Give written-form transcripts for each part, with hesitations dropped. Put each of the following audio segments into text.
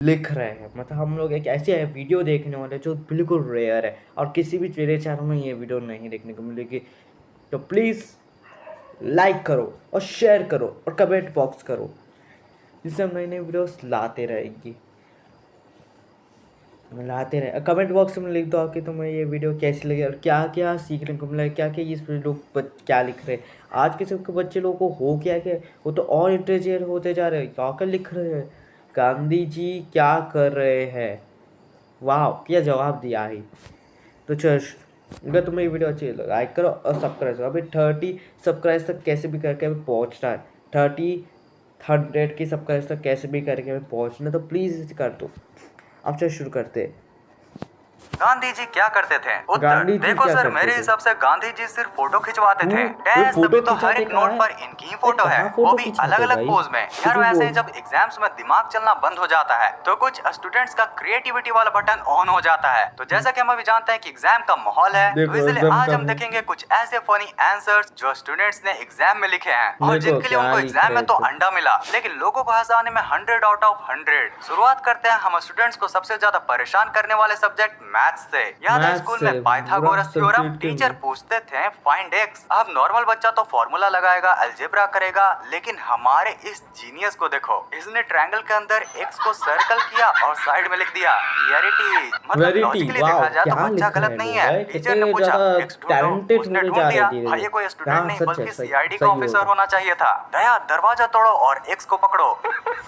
लिख रहे हैं। मतलब हम लोग एक ऐसी वीडियो देखने वाले जो बिल्कुल रेयर है और किसी भी मेरे चैनल में ये वीडियो नहीं देखने को मिलेगी। तो प्लीज़ लाइक करो और शेयर करो और कमेंट बॉक्स करो, जिससे हम नई नई वीडियोस लाते रहेंगे। कमेंट बॉक्स में लिख दो कि तुम्हें ये वीडियो कैसी लगी और क्या क्या सीखने को मिला, क्या क्या इस लोग क्या लिख रहे हैं। आज के सबके बच्चे लोगों को हो क्या क्या, वो तो और इंटेलिजेंट होते जा रहे हैं। क्या क्या लिख रहे हैं, गांधी जी क्या कर रहे हैं, वाह क्या जवाब दिया है। तो चल, अगर तुम्हें ये वीडियो अच्छी लगे लाइक करो और सब्सक्राइब करो। अभी 30 सब्सक्राइब तक कैसे भी करके हमें पहुँचना है। 100 की सब्सक्राइब तक कैसे भी करके हमें पहुँचना है, तो प्लीज़ इसे कर दो। अब चल शुरू करते हैं। गांधी जी क्या करते थे? उत्तर, गांधी जी देखो क्या सर, करते मेरे थे? हिसाब से गांधी जी सिर्फ फोटो खिंचवाते थे। टेस्ट फोटो तभी तो हर खिंचाते एक कहाँ नोट है? पर इनकी ही फोटो है, कहाँ वो फोटो भी खिंचाते अलग अलग भाई? पोज में। तू यार भी वैसे बोल। ही जब एग्जाम्स में दिमाग चलना बंद हो जाता है तो कुछ स्टूडेंट्स का क्रिएटिविटी वाला बटन ऑन हो जाता है। तो जैसा कि हम अभी जानते हैं कि एग्जाम का माहौल है, तो देखो इसलिए एग्जाम आज का हम देखेंगे कुछ ऐसे फनी आंसर्स जो स्टूडेंट्स ने एग्जाम में लिखे हैं और देखो जिनके लिए क्या उनको लिख एग्जाम रहे में तो थे। अंडा मिला, लेकिन लोगों को हंसाने में 100 आउट ऑफ 100। शुरुआत करते हैं हम स्टूडेंट्स को सबसे ज्यादा परेशान करने वाले सब्जेक्ट मैथ्स से। याद है मैथ स्कूल से में पूरा पाइथागोरस थ्योरम? सब्जेक्ट टीचर पूछते थे फाइंड एक्स। अब नॉर्मल बच्चा तो फॉर्मूला लगाएगा, अलजेब्रा करेगा, लेकिन हमारे इस जीनियस को देखो, इसने ट्रायंगल के अंदर एक्स को सर्कल किया और साइड में लिख दिया रियलिटी। मतलब वेरिटी। लॉजिकली वाह देखा जाए तो क्या बच्चा लिख रहे गलत हैं नहीं लोग है। भाई, टीचर ने कितने पूछा ज्यादा एक्स ढूंढो, टैलेंटेड उसने होते ढूंढ जा रहे दिया। धीरे भाई धीरे। ये कोई स्टूडेंट हाँ नहीं सच है, बल्कि सही सीआईडी का सही ऑफिसर होगा। होना चाहिए था। दया दरवाजा तोड़ो और एक्स को पकड़ो।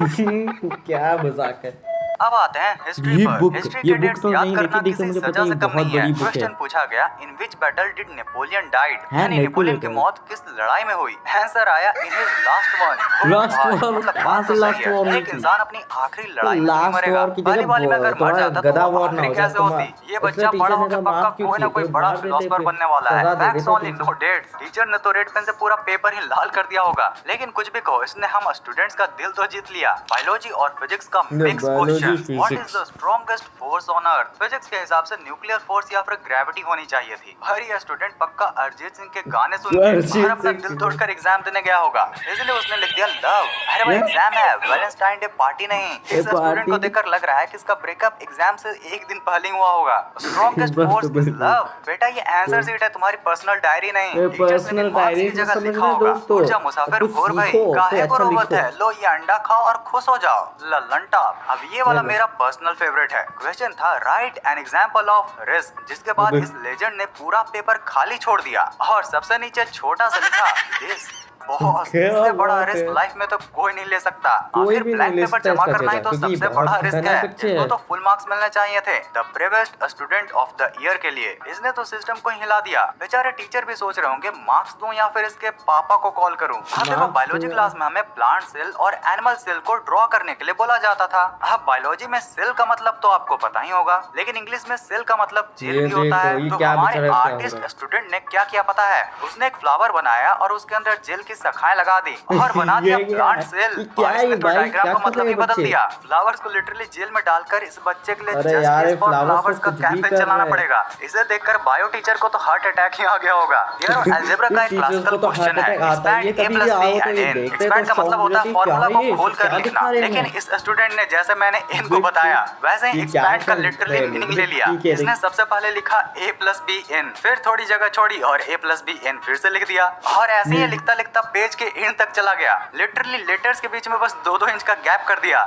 क्या मजाक है। अब आते हैं हिस्ट्री पर। हिस्ट्री ये के बुक डेट्स तो याद नहीं देखी, करना देखो किसी मुझे पता सजा है ये से कम बहुत नहीं है। बड़ी बुक है। क्वेश्चन पूछा गया, in which battle did Napoleon died? है यानी नेपोलियन की नेपोलियन। मौत किस लड़ाई में हुई? आंसर आया in his last one. Last war मतलब कहाँ बात से तो सही लास्ट वॉर है, हुई एक थी? इंसान अपनी आखिरी तो लड़ाई में क्यों लास्ट मरेगा? वॉर की बाली जगह बाली में अगर मर तुम्हारा जाता तो गदा वो वॉर ना आखिरी हो जाए। कैसे होती? ये इसलिए बच्चा बड़ा टीचर ने होकर कहा पक्का माफ क्यों कोई ना किए, कोई कोई बड़ा मार देते फिलोसोफर फिर बनने वाला है। सजा दे फैक्ट्स देते ओनली, नो डेट्स। टीचर ने तो रेड पेन से पूरा पेपर ही लाल कर दिया होगा। लेकिन कुछ भी कहो, इसने हम स्टूडेंट्स का दिल तो जीत लिया। बायोलॉजी और फिजिक्स का mix biology question, what is physics. The strongest force on earth? Physics के हिसाब से न्यूक्लियर फोर्स या फिर ग्रेविटी होनी चाहिए थी। हर ये स्टूडेंट पक्का अरिजीत सिंह के गाने सुन के और अपना दिल तोड़कर एग्जाम देने गया होगा, इसलिए उसने लिख दिया लव। अरे भाई एग्जाम है, वैलेंटाइन डे पार्टी नहीं। इस स्टूडेंट को देखकर लग रहा है कि इसका ब्रेकअप एग्जाम से एक दिन पहले हुआ होगा। Strongest force is love. बेटा ये आंसर शीट है, तुम्हारी पर्सनल डायरी नहीं। टीचर्स ने भी पर्सनल मार्क्स डायरी की से जगह समझ लिखा रहे होगा, दोस्तों, ऊर्जा मुसाफिर कुछ भोर भाई, सीखो, कोई काहे को अच्छा रोबत लिखो। है, लो ये अंडा खाओ और खुश हो जाओ। लंटा। अब ये वाला मेरा पर्सनल फेवरेट है। क्वेश्चन था right an example of risk, जिसके बाद इस लेजेंड ने पूरा पेपर खाली छोड़ दिया और सबसे नीचे छोटा सा लिखा दिस। बॉस, क्या इससे बड़ा बात रिस्क है। लाइफ में तो कोई नहीं ले सकता। कोई आखिर भी नहीं ब्लैंक ले पेपर सकता जमा इसका करना ही जगह, तो क्योंकि सबसे बहुत बड़ा रिस्क खतरनाक है। बच्चे इसको हैं। तो फुल मार्क्स मिलने चाहिए थे the bravest student of the year के लिए। इसने तो सिस्टम को ही हिला दिया। बेचारे टीचर भी सोच रहे होंगे मार्क्स दूं या फिर इसके पापा को कॉल करूं। अब देखो बायोलॉजी क्लास में हमें प्लांट सेल और एनिमल सेल को ड्रॉ करने के लिए बोला जाता था। अब बायोलॉजी में सेल का मतलब तो आपको पता ही होगा, लेकिन इंग्लिश में सेल का मतलब जेल ये भी होता देखो, है। ये तो क्या हमारे बेचारा क्या हो रहा आर्टिस्ट है। स्टूडेंट ने क्या किया पता है? उसने एक फ्लावर बनाया और उसके अंदर जेल की शाखाएं लगा दी और बना दिया ये क्या प्लांट है? सेल। ये क्या और है इसने ये तो भाई, डायग्राम क्या का कर रहे मतलब ही हैं बदल बच्चे? दिया। फ्लावर्स को लिटरली जेल में डालकर इस बच्चे के लिए अरे यार, ये जस्टिस फॉर फ्लावर्स तो फ्लावर्स का कुछ भी कैंपेन कर चलाना रहे हैं। पड़ेगा। इसे देखकर बायो टीचर को तो हार्ट अटैक ही आ गया होगा। यार अलजेब्रा का एक टीचर्स क्लासिकल को तो हार्ट क्वेश्चन है, अटैक आता है, ये एक्सपैंड a कभी भी plus b आओ तो and ये n। देखते हैं तो एक्सपैंड का शौक मतलब हो होता जाती है है, क्या फॉर्मूला है को ये, खोल कर क्या लिखना, दिखा रहे लेकिन हैं। इस स्टूडेंट ने जैसे मैंने इन को बताया वैसे ही ये क्या एक्सपैंड का कर लिटरली रहे हैं मीनिंग लोग? ले लिया। ठीक है, इसने सबसे पहले लिखा a plus b n, फिर थोड़ी जगह छोड़ी और a plus b n फिर से लिख दिया और ऐसे ही लिखता लिखता पेज के एंड तक चला गया। लिटरली लेटर्स के बीच में बस 2-2 इंच का गैप कर दिया।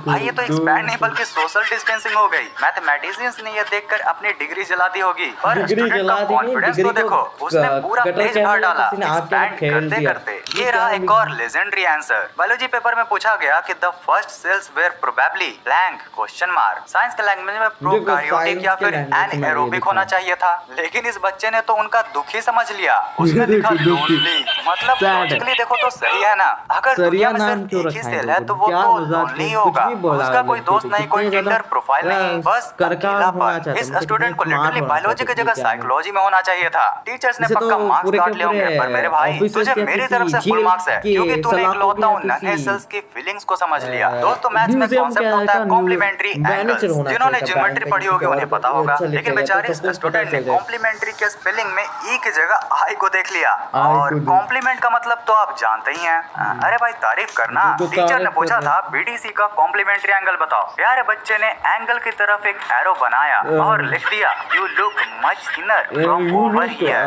भाई ये तो एक्सपैंड नहीं बल्कि सोशल डिस्टेंसिंग हो गई। मैथमेटिशियंस ने ये देखकर अपनी डिग्री जला दी होगी, पर डिग्री स्टूडेंट का जला दी नहीं, कॉन्फिडेंस डिग्री तो देखो, उसने पूरा गटर पेज के भर अंदर डाला किसी ने आके एक्सपैंड फेल करते दिया। करते। ये ये रहा क्या एक और लेजेंडरी आंसर। बायोलॉजी पेपर में पूछा गया कि the first cells were probably blank question mark. Science के लैंग्वेज में प्रोकैरियोटिक या फिर एनाएरोबिक होना चाहिए था, लेकिन इस बच्चे ने तो उनका दुख ही समझ लिया। उसने लिखा लोनली। मतलब लॉजिकली देखो तो सही है ना, अगर दुनिया में सिर्फ एक ही सेल है तो वो तो लोनली होगा। उसका कोई दोस्त नहीं, कोई टिंडर प्रोफाइल नहीं, बस अकेलापन। इस स्टूडेंट को लिटरली बायोलॉजी की जगह साइकोलॉजी में होना चाहिए था। टीचर्स ने पक्का मार्क्स काट लिए होंगे, पर मेरे भाई तुझे मेरी तरफ से फुल मार्क्स है, क्योंकि तूने इकलौता उन नन्हे सेल्स की फीलिंग्स को समझ लिया। दोस्तों मैथ्स में कॉन्सेप्ट होता है कॉम्प्लीमेंट्री एंगल्स। जिन्होंने ज्योमेट्री पढ़ी होगी उन्हें पता होगा, लेकिन बेचारे स्टूडेंट ने कॉम्प्लीमेंट्री के स्पेलिंग में ई की जगह आई को देख लिया और कॉम्प्लीमेंट का मतलब तो आप जानते ही हैं। अरे भाई तारीफ करना। जो टीचर ने तारीफ पूछा कर था बीडीसी का कॉम्प्लीमेंट्री एंगल बताओ। प्यारे बच्चे ने एंगल की तरफ एक एरो बनाया और लिख दिया you look much thinner from over here.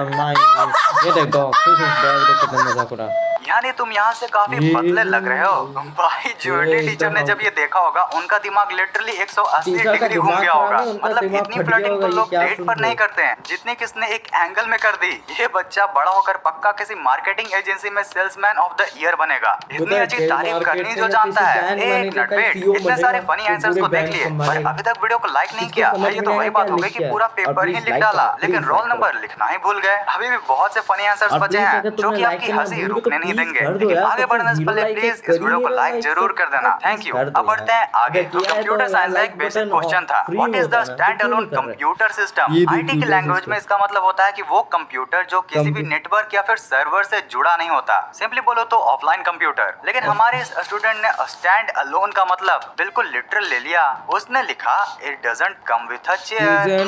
ये देखो कितना मजाक उड़ा। यानी तुम यहाँ से काफी पतले लग रहे हो। भाई ज्योग्राफी टीचर ने जब ये देखा होगा उनका दिमाग लिटरली 180 टीचर का डिग्री घूम दिमाग गया खराब होगा। है, उनका मतलब दिमाग इतनी फट गया फ्लर्टिंग तो होगा, ये लोग क्या डेट सुन पर रहे नहीं हो? करते हैं जितनी किसने एक एंगल में कर दी। ये बच्चा बड़ा होकर पक्का किसी मार्केटिंग एजेंसी में सेल्समैन ऑफ द ईयर बनेगा। इतनी अच्छी तारीफ करनी जो जानता है। एक मिनट वेट, इतने सारे फनी आंसर्स तो देख लिए पर अभी तक वीडियो को लाइक नहीं किया। ये तो वही बात हो गई कि पूरा पेपर ही लिख डाला लेकिन रोल नंबर लिखना ही भूल गए। अभी भी बहुत से फनी आंसर्स बचे हैं जो कि आपकी हंसी रुकने नहीं देंगे। लेकिन आगे बढ़ने से पहले प्लीज इस वीडियो को लाइक जरूर कर देना। Thank you. अब बढ़ते हैं आगे। तो कंप्यूटर साइंस का एक बेसिक क्वेश्चन था, what is the stand alone computer system. IT की लैंग्वेज में इसका मतलब होता है कि वो कंप्यूटर जो किसी भी नेटवर्क या फिर सर्वर से जुड़ा नहीं होता। सिंपली बोलो तो ऑफलाइन कंप्यूटर। लेकिन हमारे इस स्टूडेंट ने स्टैंड अलोन का मतलब बिल्कुल लिटरल ले लिया। उसने लिखा it doesn't come with a chair.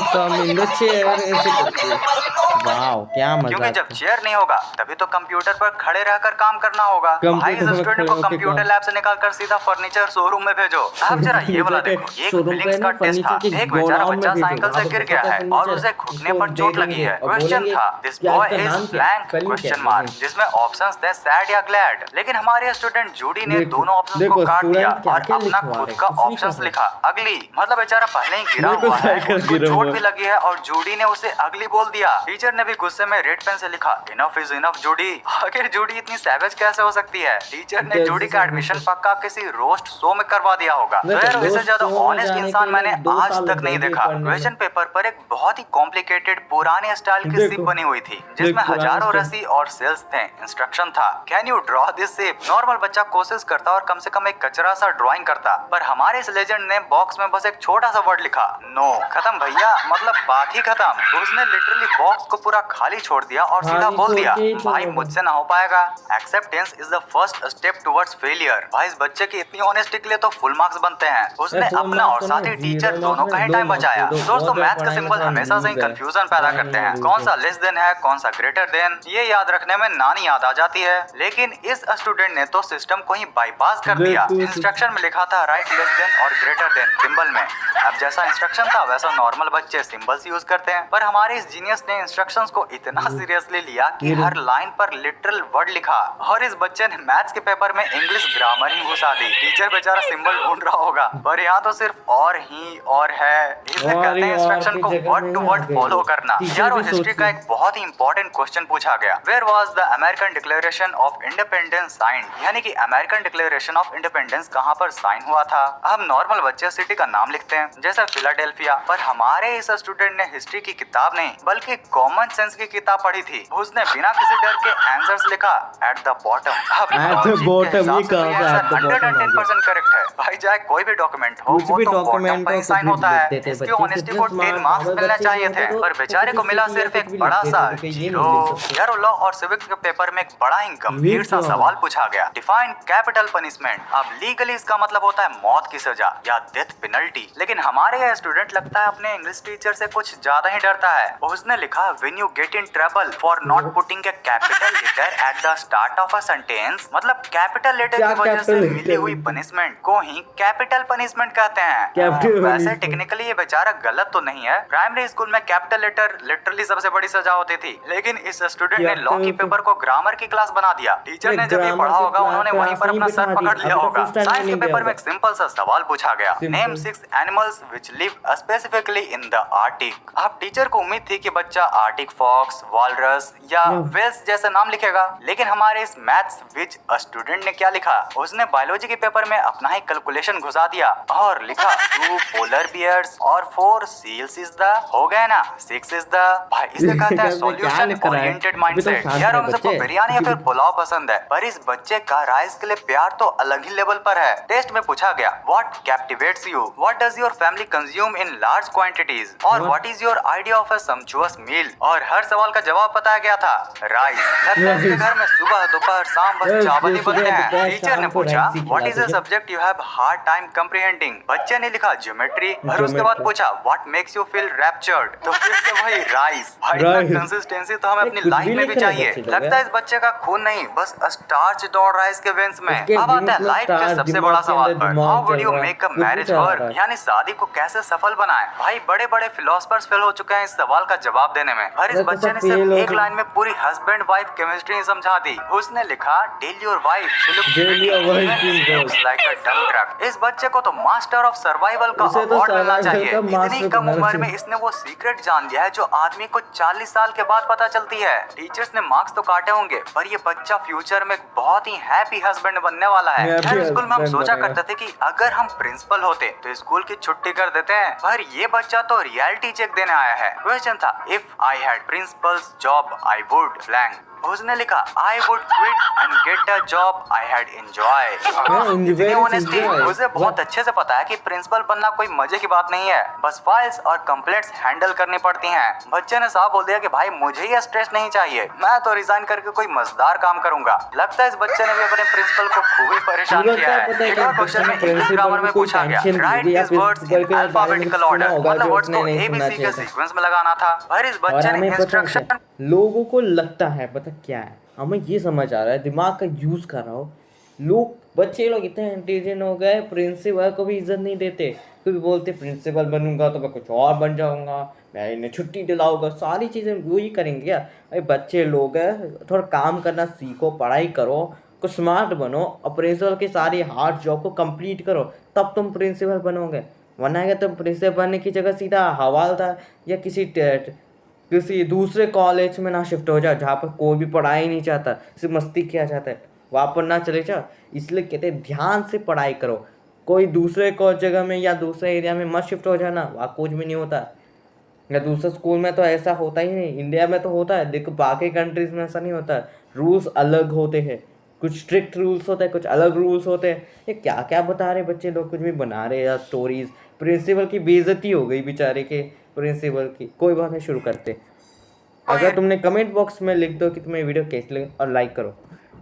Wow क्या मजा। क्योंकि जब चेयर नहीं होगा तभी तो कंप्यूटर पर खड़े रहकर काम करना होगा। भाई इस स्टूडेंट को कंप्यूटर लैब से निकालकर सीधा फर्नीचर शोरूम में भेजो। अब जरा ये वाला देखो, एक फीलिंग्स का टेस्ट था। एक बेचारा बच्चा साइकिल से गिर गया है और उसे घुटने पर चोट लगी है। क्वेश्चन था this boy is blank question mark, जिसमें ऑप्शंस थे सैड या ग्लैड। लेकिन हमारे स्टूडेंट जूडी ने दोनों ऑप्शंस को काट दिया और अपना खुद का ऑप्शंस लिखा अगली। मतलब बेचारा पहले ही गिरा हुआ है, उसको चोट भी लगी है और जूडी ने उसे अगली बोल दिया। टीचर ने भी गुस्से में रेड पेन से लिखा इनफ इज इनफ जूडी। आखिर जूडी इतनी सैवेज कैसे हो सकती है। टीचर ने जूडी का एडमिशन पक्का किसी रोस्ट शो में करवा दिया होगा। खैर इससे ज्यादा ऑनेस्ट इंसान मैंने आज तक नहीं देखा। क्वेश्चन पेपर पर एक बहुत ही कॉम्प्लिकेटेड पुराने स्टाइल की सिप बनी हुई थी जिसमें हजारों रस्सी और सेल्स थे। इंस्ट्रक्शन था can you draw this shape. Normal बच्चा कोशिश करता और कम से कम एक कचरा सा ड्राइंग करता, पर हमारे इस लेजेंड ने बॉक्स में बस एक छोटा सा वर्ड लिखा नो। खत्म भैया, मतलब बात ही खत्म। उसने लिटरली बॉक्स को पूरा खाली छोड़ दिया और सीधा बोल दिया भाई मुझसे ना हो पाएगा। Acceptance is the first step towards failure. भाई इस बच्चे की इतनी ऑनेस्टी के लिए तो फुल मार्क्स बनते हैं। उसने अपना और साथ ही टीचर दोनों का ही टाइम बचाया। दोस्तों मैथ्स का सिंबल हमेशा से ही कंफ्यूजन पैदा करते हैं। कौन सा लेस देन है, कौन सा ग्रेटर देन, ये याद रखने में नानी याद आ जाती है। लेकिन इस स्टूडेंट ने तो सिस्टम को ही बाईपास कर दिया। इंस्ट्रक्शन में लिखा था राइट लेस देन और ग्रेटर देन सिंबल में। अब जैसा इंस्ट्रक्शन था वैसा नॉर्मल बच्चे सिंबल्स यूज करते हैं, पर हमारे इस जीनियस ने इंस्ट्रक्शंस को इतना सीरियसली लिया कि हर लाइन पर लिटरल वर्ड लिखा। और इस बच्चे ने मैथ्स के पेपर में इंग्लिश ग्रामर ही घुसा दी। टीचर बेचारा सिंबल ढूंढ रहा होगा पर यहाँ तो सिर्फ और ही और है। इसे कहते हैं इंस्ट्रक्शन को वर्ड टू वर्ड फॉलो करना। यार और हिस्ट्री का एक बहुत ही इंपॉर्टेंट क्वेश्चन पूछा गया, where was the American declaration of independence signed. यानी कि अमेरिकन डिक्लेरेशन ऑफ इंडिपेंडेंस कहाँ पर साइन हुआ था। अब नॉर्मल बच्चे सिटी का नाम लिखते हैं जैसे फिलाडेल्फिया, पर हमारे इस स्टूडेंट ने हिस्ट्री की किताब नहीं बल्कि कॉमन सेंस की किताब पढ़ी थी। उसने बिना किसी डर के आंसर्स लिखा एट द बॉटम। अब लॉजिक के हिसाब से ये आंसर 110% करेक्ट है। भाई चाहे कोई भी डॉक्यूमेंट हो वो तो बॉटम पर ही साइन होता है। इसकी ऑनेस्टी को 10 मार्क्स मिलने चाहिए थे पर बेचारे को मिला सिर्फ एक बड़ा सा 0। यार लॉ और सिविक्स के पेपर में एक बड़ा ही गंभीर सा सवाल पूछा गया, डिफाइन कैपिटल पनिशमेंट। अब लीगली इसका मतलब होता है मौत की सजा या डेथ पेनल्टी। लेकिन हमारे यह स्टूडेंट लगता है अपने इंग्लिश टीचर से कुछ ज्यादा ही डरता है। उसने लिखा when you get in trouble for not putting a capital letter at the start of a sentence. मतलब कैपिटल लेटर की वजह से मिली हुई पनिशमेंट को ही कैपिटल पनिशमेंट कहते हैं। वैसे टेक्निकली ये बेचारा गलत तो नहीं है। प्राइमरी स्कूल में कैपिटल लेटर लिटरली सबसे बड़ी सजा होती थी, लेकिन इस स्टूडेंट ने लॉ की पेपर को ग्रामर की क्लास बना दिया। टीचर ने जब ये पढ़ा होगा उन्होंने वहीं पर अपना सर पकड़ लिया होगा। साइंस के पेपर में एक सिंपल सा सवाल पूछा गया, name 6 animals which live specifically in the Arctic. अब टीचर को उम्मीद थी कि बच्चा आर्टिक फॉक्स, वालरस या वेल्स जैसे नाम लिखेगा, लेकिन हमारे इस मैथ्स विच स्टूडेंट ने क्या लिखा, उसने बायोलॉजी के पेपर में अपना ही कैलकुलेशन घुसा दिया और लिखा 2 पोलर बियर्स और 4 सील्स इज द, हो गया ना 6 इज द। भाई इसे कहते हैं सॉल्यूशन ओरिएंटेड माइंडसेट। यार हम सबको बिरयानी या फिर पुलाव पसंद है, पर इस बच्चे का राइस के लिए प्यार तो अलग ही लेवल पर है। टेस्ट में पूछा गया what captivates you, what does your family consume in large quantities, और what is your idea of a sumptuous meal. और हर सवाल का जवाब बताया गया था राइस। लगता है इसके घर में सुबह सुबह दोपहर शाम बस बस चावल ही सुबह बनते हैं। दोपहर टीचर ने शाम को पूछा राइस ही व्हाट इज खिलाते अ थे। Subject you have hard time comprehending. बच्चे ने लिखा ज्योमेट्री और उसके बाद ज्योमेट्री। पूछा what makes you feel raptured. तो फिर से वही राइस। भाई इतना राइस। कंसिस्टेंसी तो हमें ये अपनी कुछ लाइफ भी में भी लिख रहे चाहिए। बच्चे लोग लगता है इस बच्चे का खून नहीं बस स्टार्च दौड़ रहा है इसके वेन्स में। इसके अब आता विंग्स है में लाइफ के स्टार, सबसे दिमाग बड़ा के सवाल अंदर पर, दिमाग हाउ वुड चल यू रहा है, मेक अ कुछ भी मैरिज चला वर्क, रहा है। यानी शादी को कैसे सफल बनाएं। भाई बड़े बड़े फिलोसफर्स फेल हो चुके हैं इस सवाल का जवाब देने में, और इस अगर बच्चे कैसा ने फेल सिर्फ हो एक लाइन में पूरी हस्बैंड वाइफ केमिस्ट्री समझा दी। उसने लिखा tell your wife she looks Tell pretty your wife even she's she good। Looks like a dump truck. इस बच्चे को तो मास्टर ऑफ सर्वाइवल का उसे तो अवार्ड मिलना सर्वाइवल चाहिए। का इतनी मास्टर कम बनना उम्र चाहिए। में इसने वो सीक्रेट जान लिया है जो आदमी को 40 साल के बाद पता चलती है। टीचर्स ने मार्क्स तो काटे होंगे पर ये बच्चा फ्यूचर में बहुत ही हैप्पी हस्बैंड बनने वाला है। Happy यार स्कूल में हम husband सोचा बनेगा। करते थे कि अगर हम प्रिंसिपल होते तो स्कूल की छुट्टी कर देते हैं, पर ये बच्चा तो रियलिटी चेक देने आया है। क्वेश्चन था if I had principles job I would blank. उसने लिखा I would quit and get a job I had enjoy. इतनी ऑनेस्टी, उसे बहुत अच्छे से पता है कि प्रिंसिपल बनना कोई मजे की बात नहीं है, बस फाइल्स और कंप्लेंट्स हैंडल करनी पड़ती हैं। बच्चे ने साफ बोल दिया कि भाई मुझे ये स्ट्रेस नहीं चाहिए, मैं तो रिजाइन करके कोई मजेदार काम करूंगा। लगता है इस बच्चे ने भी अपने प्रिंसिपल को खूब ही परेशान किया है। एक और क्वेश्चन में इंग्लिश ग्रामर में पूछा गया right this words in alphabetical order, मतलब वर्ड्स को एबीसी के सीक्वेंस में लगाना था। पर इस और बच्चे ने हमें पता है इंस्ट्रक्शन क्या? लोगों को लगता है पता क्या है, हमें ये समझ आ रहा है दिमाग का यूज कर रहा हो। लोग बच्चे लोग इतने इंटेलिजेंट हो गए, प्रिंसिपल को भी इज्जत नहीं देते। क्योंकि बोलते प्रिंसिपल बनूंगा तो मैं कुछ और बन जाऊंगा, मैं इन्हें छुट्टी दिलाऊंगा, सारी चीज़ें वो ही करेंगे क्या? अरे बच्चे लोग हैं, थोड़ा काम करना सीखो, पढ़ाई करो, कुछ स्मार्ट बनो और प्रिंसिपल की सारी हार्ड जॉब को कंप्लीट करो, तब तुम प्रिंसिपल बनोगे। वरना अगर तुम प्रिंसिपल बनने की जगह सीधा हवालदार या किसी दूसरे कॉलेज में ना शिफ्ट हो जाओ जहाँ पर कोई भी पढ़ाई नहीं चाहता, सिर्फ मस्ती किया जाता है, वहाँ पर ना चले जाओ। इसलिए कहते हैं ध्यान से पढ़ाई करो। कोई दूसरे को जगह में या दूसरे एरिया में मत शिफ्ट हो जाना, वहाँ कुछ भी नहीं होता। या दूसरे स्कूल में तो ऐसा होता ही नहीं, इंडिया में तो होता है, देखो बाकी कंट्रीज में ऐसा नहीं होता। रूल्स अलग होते हैं, कुछ स्ट्रिक्ट रूल्स होते हैं, कुछ अलग रूल्स होते हैं। ये क्या क्या बता रहे बच्चे लोग, कुछ भी बना रहे यार स्टोरीज। प्रिंसिपल की बेइज्जती हो गई बेचारे के, प्रिंसिपल की। कोई बात नहीं, शुरू करते। अगर तुमने कमेंट बॉक्स में लिख दो कि तुम्हें वीडियो कैसी लगी और लाइक करो।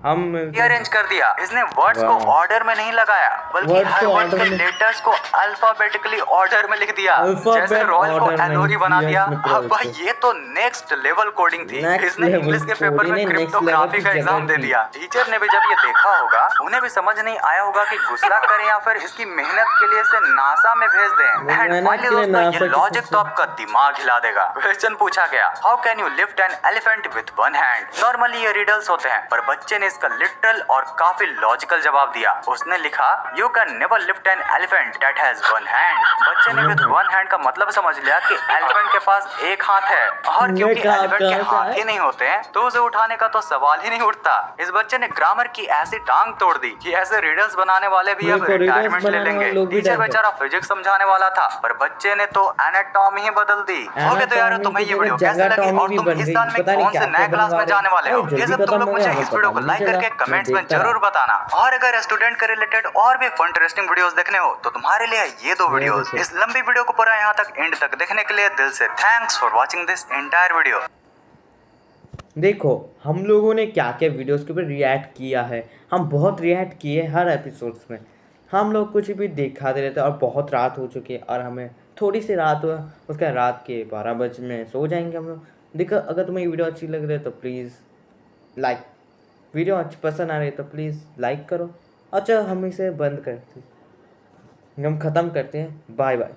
हम अरेंज कर दिया। इसने वर्ड्स को ऑर्डर में नहीं लगाया बल्कि Words हर को वर्ड order के में- लेटर्स को अल्फाबेटिकली ऑर्डर में लिख दिया। Alphabet जैसे रॉयल को order में एलोरी लिख बना दिया दिया। इसने अब भाई पूरा ये तो नेक्स्ट लेवल कोडिंग थी। Next इसने level इंग्लिश के पेपर coding में ने next क्रिप्टोग्राफी level का की एग्जाम जगह दे की। दिया। टीचर ने भी जब ये देखा होगा उन्हें भी समझ नहीं आया होगा कि गुस्सा करें या फिर इसकी मेहनत के लिए इसे नासा में भेज दें। एंड मेहनत फाइनली के लिए दोस्तों NASA ये की लॉजिक तरफ तो आपका दिमाग हिला देगा। क्वेश्चन पूछा गया how can you lift an elephant with one hand. Normally ये रिडल्स होते हैं पर बच्चे ने इसका लिटरल और काफी लॉजिकल जवाब दिया। उसने लिखा you can never lift an elephant that has one hand. बच्चे ने विद वन हैंड का मतलब समझ लिया कि एलिफेंट के पास एक हाथ है, और क्योंकि एलिफेंट के हाथ ही नहीं होते हैं तो उसे उठाने का तो सवाल ही नहीं उठता। इस बच्चे ने ग्रामर की ऐसी टांग तोड़ दी कि ऐसे रिडल्स बनाने वाले भी अब रिटायरमेंट ले लेंगे। टीचर बेचारा फिजिक्स समझाने वाला था पर बच्चे ने तो एनाटॉमी ही बदल दी। ओके तो यार तुम्हें ये वीडियो कैसे लगी और तुम इस साल में कौन से नए क्लास में जाने वाले हो, ये सब तुम लोग मुझे इस वीडियो को लाइक करके कमेंट्स में जरूर बताना। और अगर स्टूडेंट के रिलेटेड और भी फन इंटरेस्टिंग वीडियोस देखने हो तो तुम्हारे लिए ये दो वीडियोस। इस लंबी वीडियो को पूरा यहाँ तक एंड तक देखने के लिए दिल से thanks for watching this entire video. देखो हम लोगों ने क्या क्या वीडियोस के ऊपर रिएक्ट किया है, हम बहुत रिएक्ट किए हर एपिसोड्स में। हम लोग कुछ भी दिखाते रहते हैं और बहुत रात हो चुकी है और हमें थोड़ी सी रात हुआ, उसका रात के 12 बजे में सो जाएंगे हम लोग। देखो अगर तुम्हें ये वीडियो अच्छी लग रही है तो प्लीज़ लाइक, वीडियो अच्छी पसंद आ रही है तो प्लीज़ लाइक करो। अच्छा हम इसे बंद करते हैं, हम ख़त्म करते हैं। Bye bye.